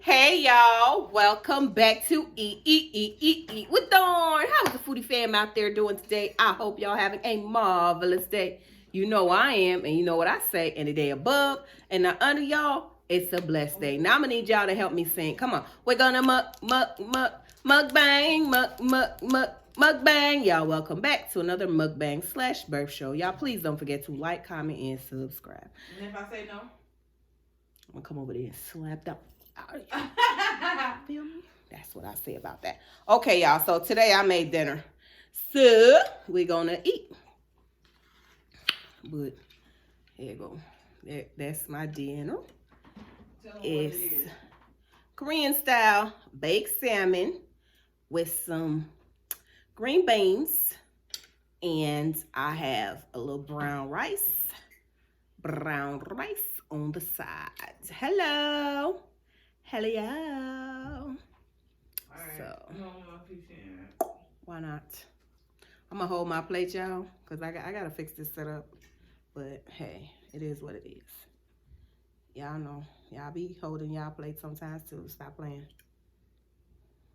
Hey y'all, welcome back to Eat with Dawn. How's the foodie fam out there doing today? I hope y'all having a marvelous day. You know I am, and you know what I say, any day above and now under y'all, it's a blessed day. Now I'm gonna need y'all to help me sing. Come on, we're gonna mukbang. Y'all welcome back to another mukbang / burp show. Y'all please don't forget to like, comment, and subscribe. And if I say no? I'm gonna come over there and slap them. Feel me? That's what I say about that. Okay, y'all. So today I made dinner. So we're gonna eat. But here you go. That's my dinner. It's Korean style baked salmon with some green beans. And I have a little brown rice on the side. Hello. Hello. Right. So, why not? I'm gonna hold my plate, y'all, because I gotta fix this setup. But hey, it is what it is. Y'all know, y'all be holding y'all plate sometimes too. Stop playing.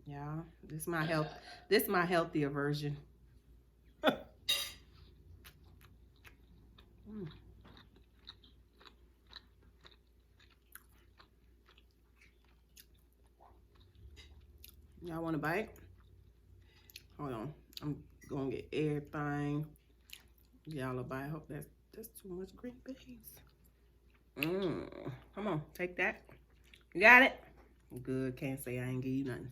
Y'all, this is my healthier version. Y'all want a bite? Hold on. I'm gonna get everything. Y'all a bite. I hope that's too much green beans. Come on, take that. You got it? Good. Can't say I ain't give you nothing.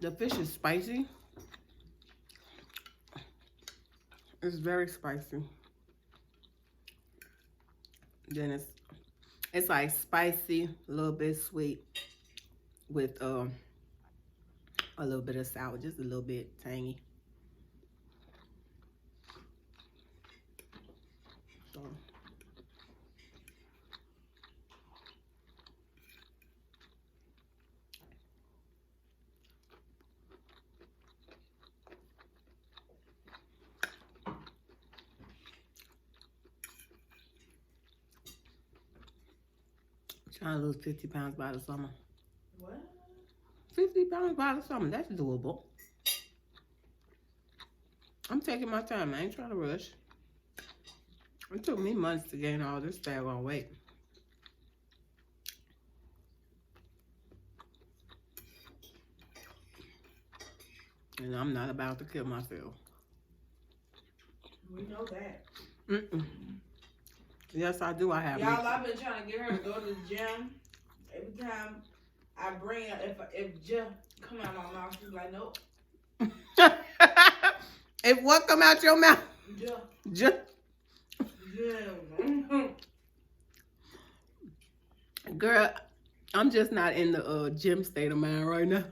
The fish is spicy. It's very spicy. Then it's like spicy, a little bit sweet, with a little bit of sour, just a little bit tangy. So trying to lose 50 pounds by the summer. What? 50 pounds by the summer, that's doable. I'm taking my time. I ain't trying to rush. It took me months to gain all this daggone weight. And I'm not about to kill myself. We know that. Yes, I do. I have. Y'all, I've been trying to get her to go to the gym. Every time I bring her, if just come out my mouth, she's like, nope. If what come out your mouth? Just. Girl, I'm just not in the gym state of mind right now.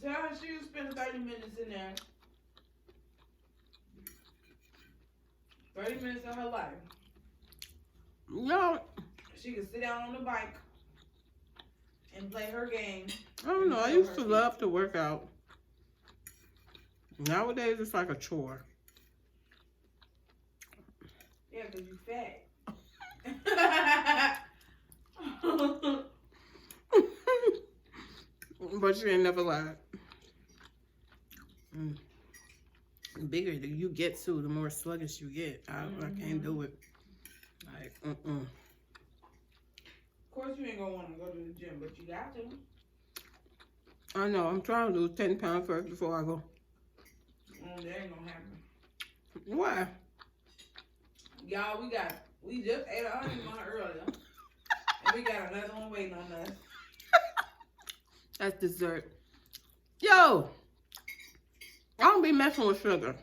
Tell her she would spend 30 minutes in there. 30 minutes of her life. No. She could sit down on the bike and play her game. I don't know. I used to love to work out. Nowadays, it's like a chore. Yeah, because you fat. But you ain't never lied. The bigger you get to, the more sluggish you get. I can't do it. Like, Of course you ain't going to want to go to the gym, but you got to. I know. I'm trying to lose 10 pounds first before I go. That ain't going to happen. Why? Y'all, we just ate a honey bun earlier. And we got another one waiting on us. That's dessert. Yo! I don't be messing with sugar.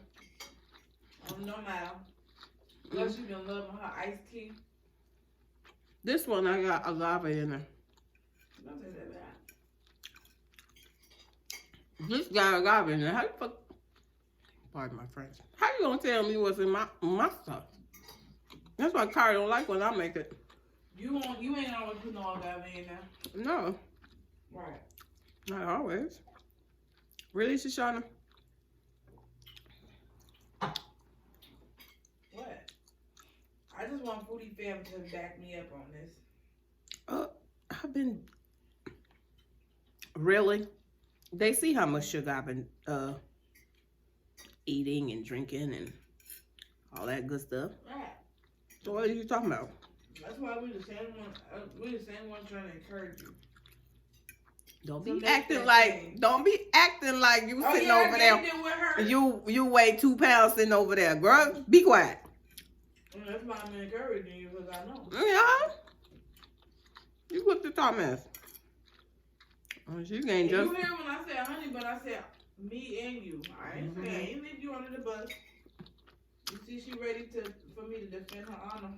No matter. Unless you been loving her iced tea. This one I got agave in there. Don't say that bad. This got agave in there. How the fuck? Pardon my French. How you gonna tell me what's in my stuff? That's why Kari don't like when I make it. You ain't always putting all that in there. No, Right. not always. Really, Shoshana? What? I just want Foodie Fam to back me up on this. I've been really. They see how much sugar I've been eating and drinking and all that good stuff. Right. So what are you talking about? That's why we the same one. We the same one trying to encourage you. Don't So be make acting that like. change. Don't be acting like you Oh, sitting yeah, over I there. gained it with her. You weigh 2 pounds sitting over there, girl. Be quiet. And that's why I'm encouraging you because I know. Yeah. You put the top mess. Oh, you And ain't just. you hear when I said honey, but I said me and you. I ain't say I ain't leave you under the bus. You see, she ready for me to defend her honor.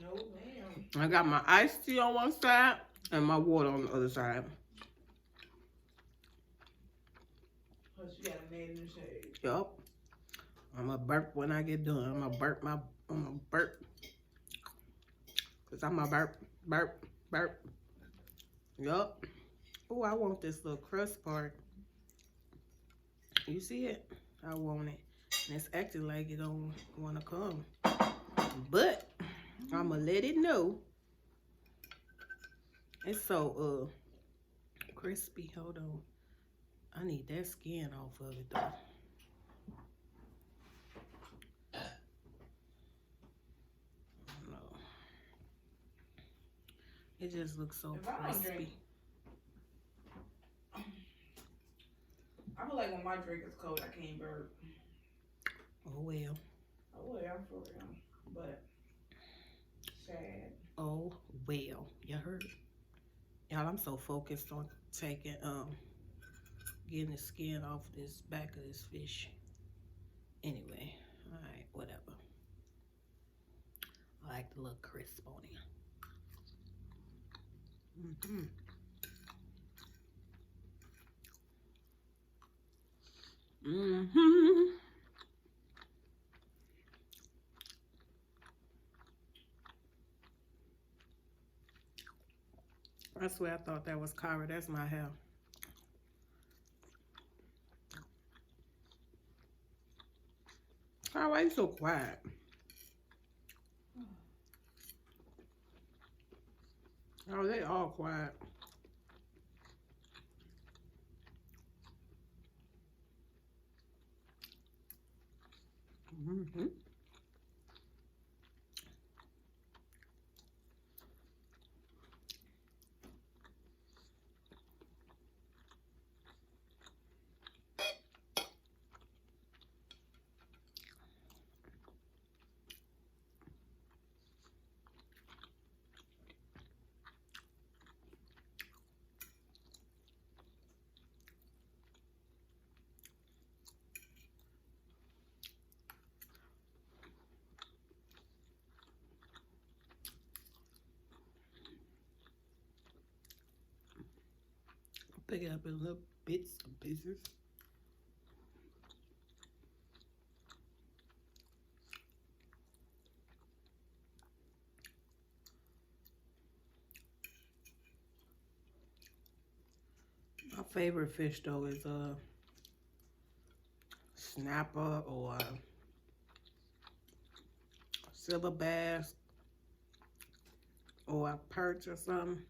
No, ma'am. I got my iced tea on one side and my water on the other side. But she got a name in the shade. Yup. I'm gonna burp when I get done. I'm gonna burp. Cause I'm gonna burp. Yup. Oh, I want this little crust part. You see it? I want it. And it's acting like it don't wanna come. But I'ma let it know. It's so crispy. Hold on. I need that skin off of it though. It just looks so crispy. I feel like when my drink is cold, I can't burp. Oh well. Oh well, for real. But sad. Oh well. You heard? Y'all, I'm so focused on taking getting the skin off this back of this fish. Anyway, alright, whatever. I like the little crisp on it. I swear I thought that was Cara. That's my hair. Cara, why are you so quiet? Oh, they all quiet. Pick it up in little bits and pieces. My favorite fish though is snapper or silver bass or a perch or something.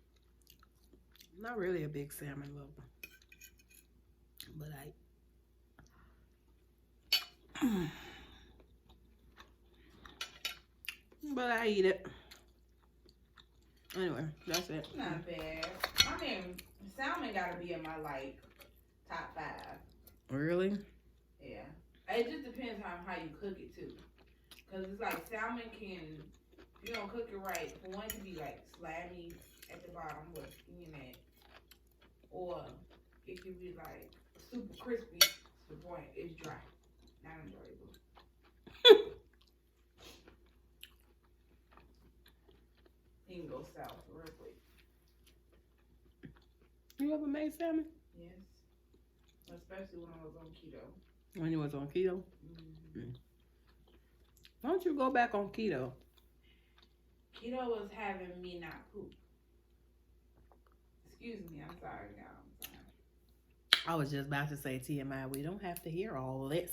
I'm not really a big salmon lover, but I eat it. Anyway, that's it. Not bad. I mean, salmon gotta be in my like top 5. Really? Yeah. It just depends on how you cook it too. Cause it's like salmon can, if you don't cook it right, for one, it can be like slimy at the bottom with skin at, or it can be like super crispy to the point it's dry, not enjoyable. You can go south real quick. You ever made salmon? Yes. Especially when I was on keto. When you was on keto? Why don't you go back on keto? Keto was having me not poop. Excuse me, I'm sorry, y'all. I'm sorry. I was just about to say TMI. We don't have to hear all this.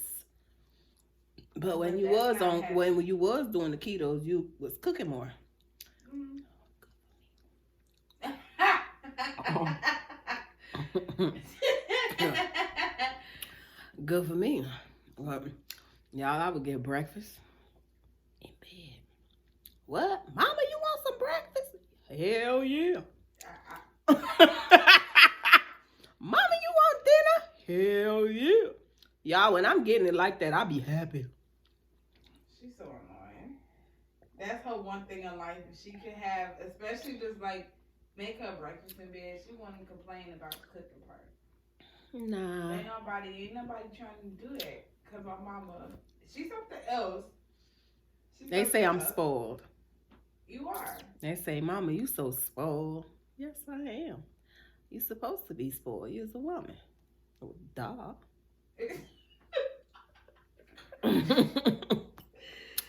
But when But you that's was not on, happening. when you was doing the ketos, you was cooking more. Good for me. But, y'all, I would get breakfast in bed. What? Mama, you want some breakfast? Hell yeah. Mama, you want dinner? Hell yeah. Y'all, when I'm getting it like that, I'll be happy. She's so annoying. That's her one thing in life. If she could have, especially just like make her breakfast in bed, she wouldn't complain about the cooking part. Nah. Ain't nobody trying to do that. Cause my mama, she's something else. They say I'm spoiled. You are. They say, Mama, you so spoiled. Yes, I am. You supposed to be spoiled. You're a woman. Oh, duh.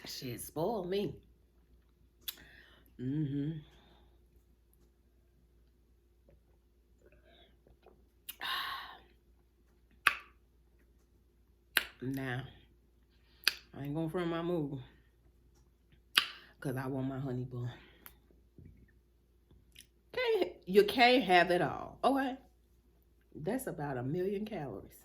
Shit spoiled me. Mm-hmm. Now, I ain't gonna front my move. Because I want my honey bun. You can't have it all. Okay. That's about 1 million calories.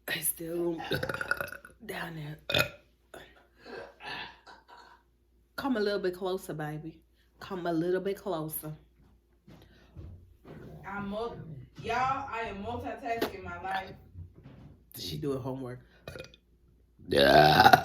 I still down there. Come a little bit closer, baby. Come a little bit closer. Y'all, I am multitasking my life. She doing homework. Yeah.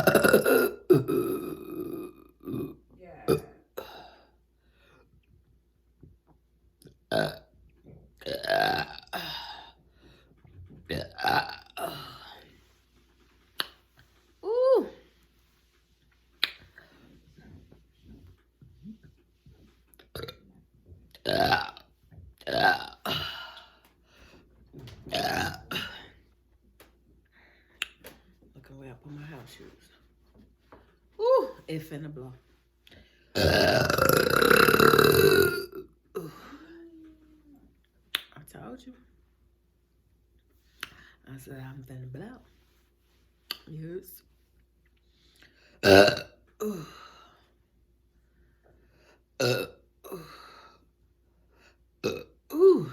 Ooh. Look away, I put my house shoes. Ooh, it finna blow. I told you. I said I'm finna blow. Yes. Ooh.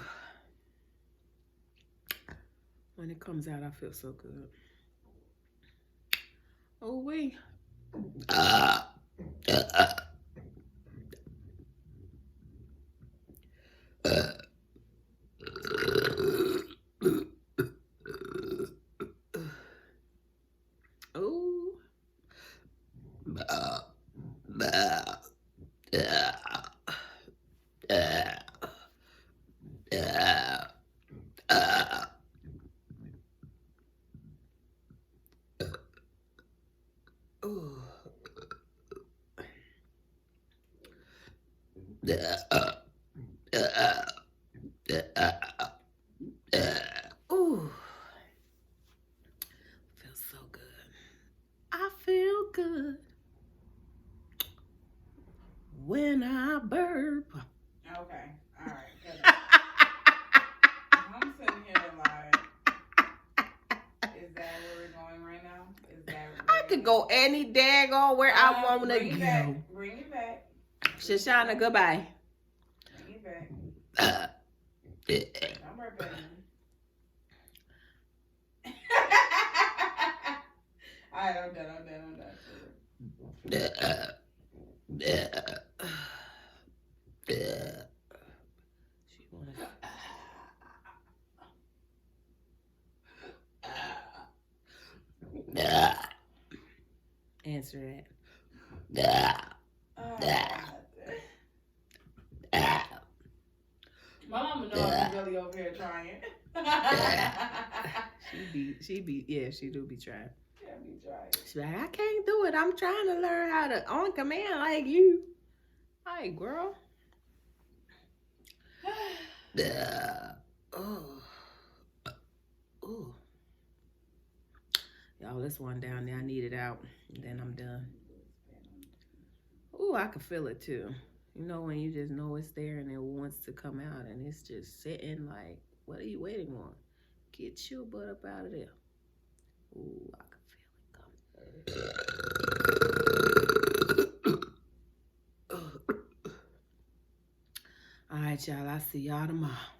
When it comes out, I feel so good. Oh, wait. Oh. Ooh. Feels so good. I feel good when I burp. Okay. All right. I'm sitting here like, is that where we're going right now? Is that I could go any daggone where I want to bring go. it back. Bring it back. Shoshana, goodbye. Bring it back. I'm right back. All right, I'm done. She wanna... Answer that. My mama knows I'm really over here trying. She do be trying. Yeah, be try it. She's like, I can't do it. I'm trying to learn how to on command like you. Hi, girl. Oh. Oh. Y'all, this one down there, I need it out. And then I'm done. Oh, I can feel it too. You know when you just know it's there and it wants to come out and it's just sitting like, what are you waiting on? Get your butt up out of there. Ooh, I can feel it coming. All right, y'all. I'll see y'all tomorrow.